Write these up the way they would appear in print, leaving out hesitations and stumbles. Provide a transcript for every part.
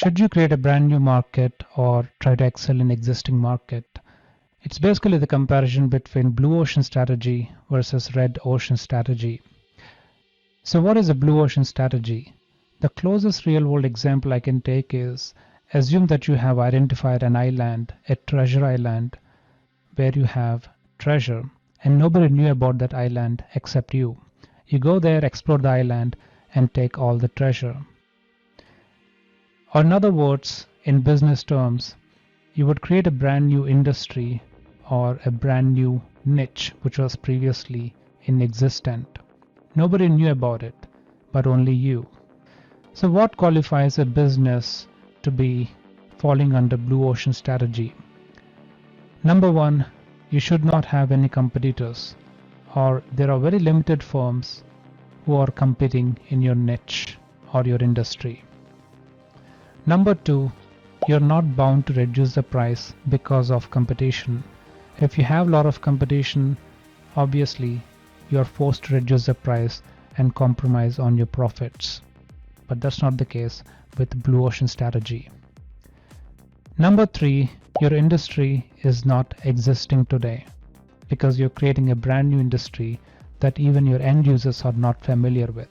Should you create a brand new market or try to excel in existing market? It's basically the comparison between blue ocean strategy versus red ocean strategy. So what is a blue ocean strategy? The closest real world example I can take is assume that you have identified an island, a treasure island, where you have treasure and nobody knew about that island except you. You go there, explore the island and take all the treasure. Or in other words, in business terms, you would create a brand new industry or a brand new niche which was previously inexistent. Nobody knew about it, but only you. So what qualifies a business to be falling under blue ocean strategy? Number one, you should not have any competitors, or there are very limited firms who are competing in your niche or your industry. Number two, you're not bound to reduce the price because of competition. If you have a lot of competition, obviously you're forced to reduce the price and compromise on your profits. But that's not the case with blue ocean strategy. Number three, your industry is not existing today because you're creating a brand new industry that even your end users are not familiar with.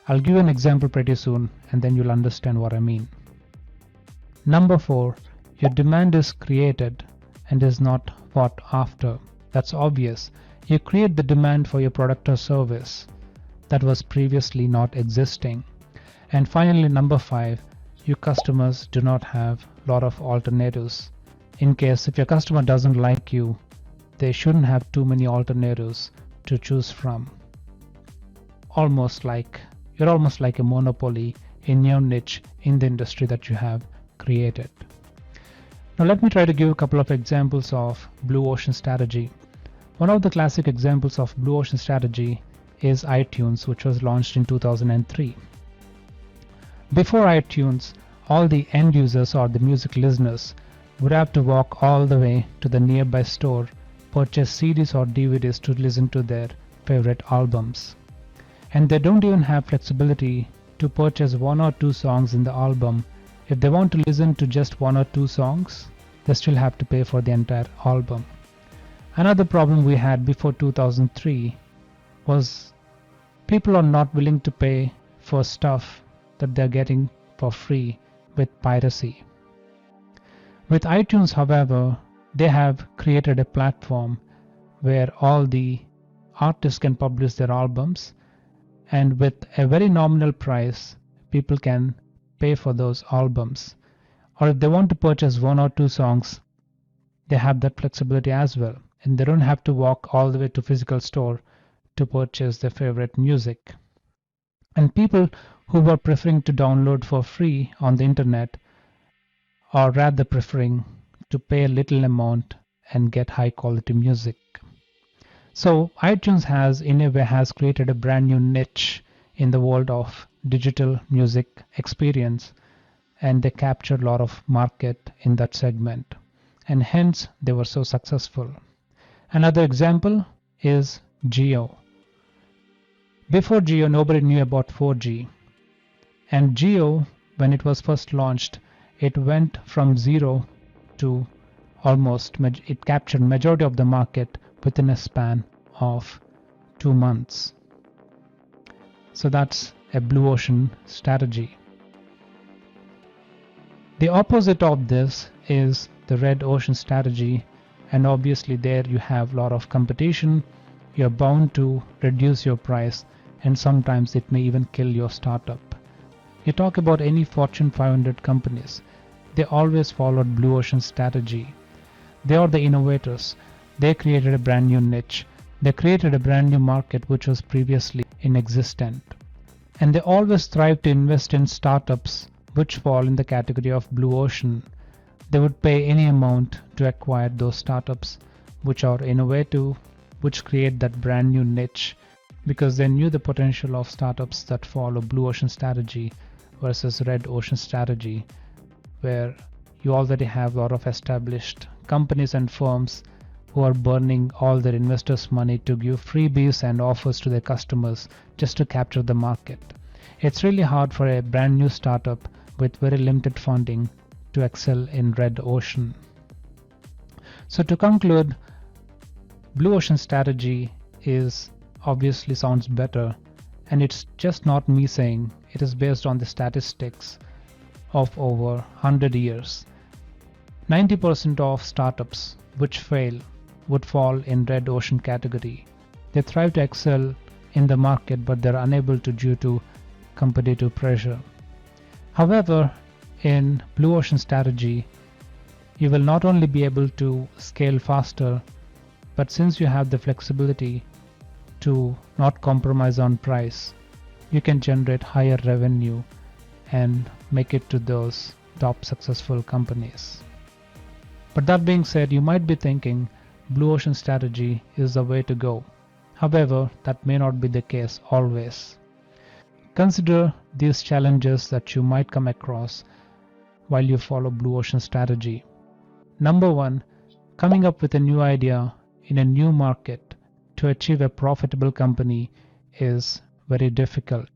I'll give you an example pretty soon and then you'll understand what I mean. Number four, your demand is created and is not fought after. That's obvious. You create the demand for your product or service that was previously not existing. And finally, number five, your customers do not have a lot of alternatives. In case if your customer doesn't like you, they shouldn't have too many alternatives to choose from. You're almost like a monopoly in your niche in the industry that you have created. Now let me try to give a couple of examples of blue ocean strategy. One of the classic examples of blue ocean strategy is iTunes, which was launched in 2003. Before iTunes, all the end users or the music listeners would have to walk all the way to the nearby store, purchase CDs or DVDs to listen to their favorite albums. And they don't even have flexibility to purchase one or two songs in the album. If they want to listen to just one or two songs, they still have to pay for the entire album. Another problem we had before 2003 was people are not willing to pay for stuff that they're getting for free with piracy. With iTunes, however, they have created a platform where all the artists can publish their albums, and with a very nominal price, people can pay for those albums. Or if they want to purchase one or two songs, they have that flexibility as well, and they don't have to walk all the way to physical store to purchase their favorite music. And people who were preferring to download for free on the internet are rather preferring to pay a little amount and get high quality music. So iTunes has created a brand new niche in the world of digital music experience, and they captured a lot of market in that segment, and hence they were so successful. Another example is Jio. Before Jio, nobody knew about 4G, and Jio, when it was first launched, it went from zero to it captured majority of the market within a span of 2 months. So that's a blue ocean strategy. The opposite of this is the red ocean strategy, and obviously there you have a lot of competition. You're bound to reduce your price, and sometimes it may even kill your startup. You talk about any Fortune 500 companies, they always followed blue ocean strategy. They are the innovators. They created a brand new niche. They created a brand new market which was previously inexistent. And they always strive to invest in startups which fall in the category of blue ocean. They would pay any amount to acquire those startups which are innovative, which create that brand new niche, because they knew the potential of startups that follow blue ocean strategy versus red ocean strategy, where you already have a lot of established companies and firms who are burning all their investors' money to give freebies and offers to their customers just to capture the market. It's really hard for a brand new startup with very limited funding to excel in red ocean. So to conclude, blue ocean strategy is obviously sounds better, and it's just not me saying, it is based on the statistics of over 100 years. 90% of startups which fail would fall in red ocean category. They thrive to excel in the market, but they're unable to due to competitive pressure. However, in blue ocean strategy, you will not only be able to scale faster, but since you have the flexibility to not compromise on price, you can generate higher revenue and make it to those top successful companies. But that being said, you might be thinking blue ocean strategy is the way to go. However, that may not be the case always. Consider these challenges that you might come across while you follow blue ocean strategy. Number one, coming up with a new idea in a new market to achieve a profitable company is very difficult.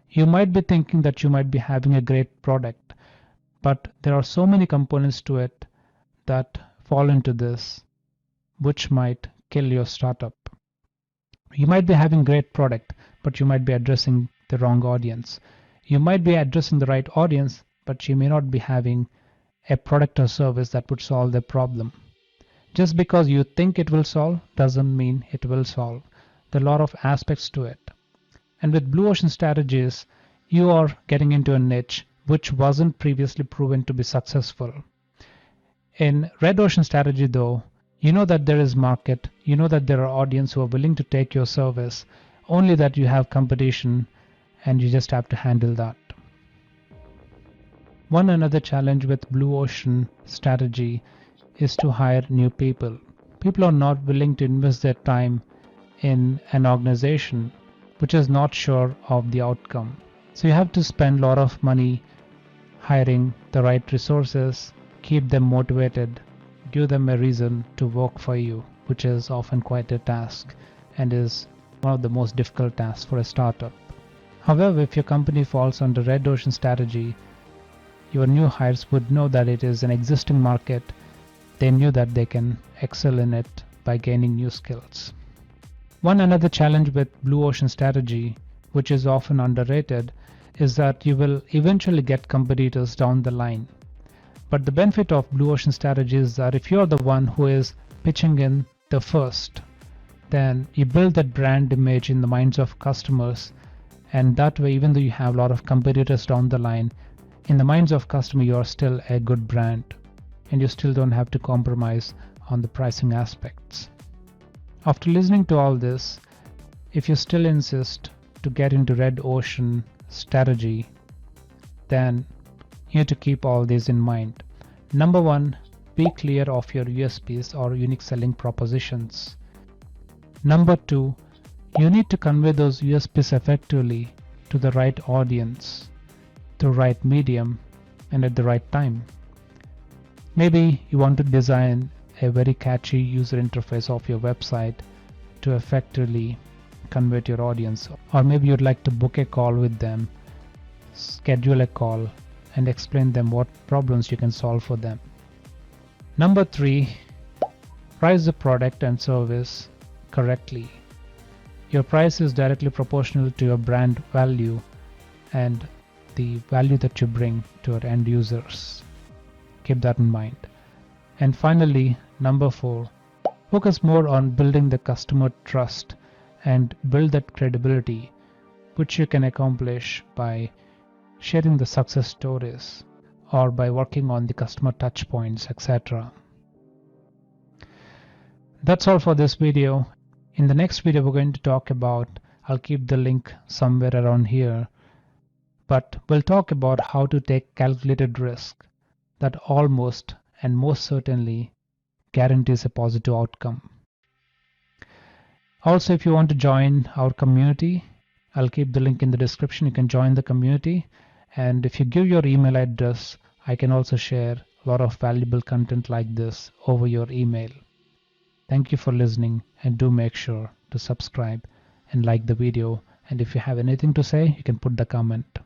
You might be thinking that you might be having a great product, but there are so many components to it that fall into this, which might kill your startup. You might be having great product, but you might be addressing the wrong audience. You might be addressing the right audience, but you may not be having a product or service that would solve the problem. Just because you think it will solve doesn't mean it will solve. There are a lot of aspects to it. And with blue ocean strategies, you are getting into a niche which wasn't previously proven to be successful. In red ocean strategy though, you know that there is market, you know that there are audience who are willing to take your service, only that you have competition and you just have to handle that. One another challenge with blue ocean strategy is to hire new people. People are not willing to invest their time in an organization which is not sure of the outcome. So you have to spend a lot of money hiring the right resources, keep them motivated, give them a reason to work for you, which is often quite a task and is one of the most difficult tasks for a startup. However, if your company falls under red ocean strategy, your new hires would know that it is an existing market. They knew that they can excel in it by gaining new skills. One another challenge with blue ocean strategy, which is often underrated, is that you will eventually get competitors down the line. But the benefit of blue ocean strategy is that if you're the one who is pitching in the first, then you build that brand image in the minds of customers, and that way, even though you have a lot of competitors down the line, in the minds of customer you are still a good brand, and you still don't have to compromise on the pricing aspects. After listening to all this, if you still insist to get into red ocean strategy, then you need to keep all these in mind. Number one, be clear of your USPs or unique selling propositions. Number two, you need to convey those USPs effectively to the right audience, the right medium, and at the right time. Maybe you want to design a very catchy user interface of your website to effectively convert your audience, or maybe you'd like to book a call with them, schedule a call, and explain them what problems you can solve for them. Number three, price the product and service correctly. Your price is directly proportional to your brand value and the value that you bring to your end users. Keep that in mind. And finally, number four, focus more on building the customer trust and build that credibility, which you can accomplish by sharing the success stories or by working on the customer touch points, etc. That's all for this video. In the next video we're going to talk about, I'll keep the link somewhere around here, but we'll talk about how to take calculated risk that almost and most certainly guarantees a positive outcome. Also, if you want to join our community, I'll keep the link in the description. You can join the community, and if you give your email address, I can also share a lot of valuable content like this over your email. Thank you for listening, and do make sure to subscribe and like the video, and if you have anything to say, you can put the comment.